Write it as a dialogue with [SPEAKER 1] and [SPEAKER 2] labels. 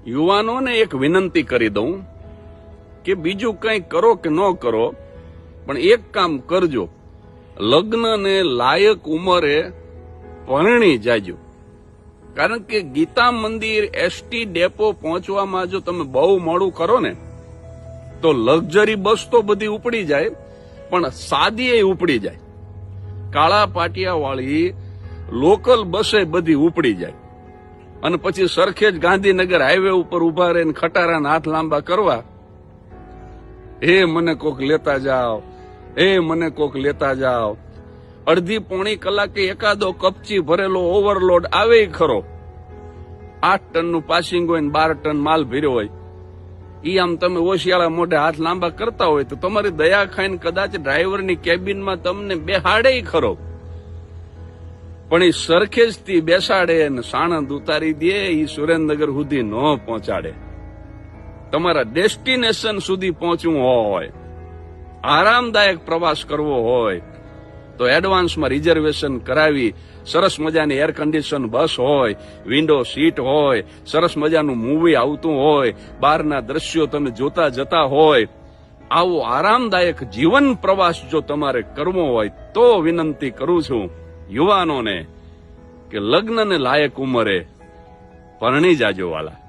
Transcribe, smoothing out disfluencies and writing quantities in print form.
[SPEAKER 1] યુવાનોને એક વિનંતી કરી દઉં કે બીજું કંઈ કરો કે ન કરો, પણ એક કામ કરજો, લગ્નને લાયક ઉંમરે પરણી જાજો. કારણ કે ગીતા મંદિર એસટી ડેપો પહોંચવામાં જો તમે બહુ મોડું કરો ને તો લક્ઝરી બસ તો બધી ઉપડી જાય, પણ સાદી એ ઉપડી જાય. કાળા પાટિયા વાળી લોકલ બસે બધી ઉપડી જાય અને પછી સરખેજ ગાંધીનગર હાઈવે ઉપર ઉભા રહીને ખટારાના હાથ લાંબા કરવા, એ મને કોક લેતા જાઓ, એ મને કોક લેતા જાઓ. અડધી પોણી કલાકે એકાદો કપચી ભરેલો ઓવરલોડ આવે ખરો, 8 ટનનું પાસિંગ હોય ને 12 ટન માલ ભર્યો હોય, ઈ આમ તમે ઓશિયાળા મોઢે હાથ લાંબા કરતા હોય તો તમારી દયા ખાઈને કદાચ ડ્રાઈવરની કેબિનમાં તમને બેહાડે ખરો, પણ એ સરખેજથી બેસાડે ને સાણંદ ઉતારી દે, એ સુરેન્દ્રનગર સુધી ન પહોંચાડે. તમારા ડેસ્ટિનેશન સુધી પહોંચવું હોય, આરામદાયક પ્રવાસ કરવો હોય તો એડવાન્સમાં રિઝર્વેશન કરાવી, સરસ મજાની એર કન્ડિશન બસ હોય, વિન્ડો સીટ હોય, સરસ મજાનું મૂવી આવતું હોય, બહારના દ્રશ્યો તમે જોતા જતા હોય, આવો આરામદાયક જીવન પ્રવાસ જો તમારે કરવો હોય તો વિનંતી કરું છું યુવાનોને કે લગ્નને લાયક ઉંમરે પરણી જાજો વાલા.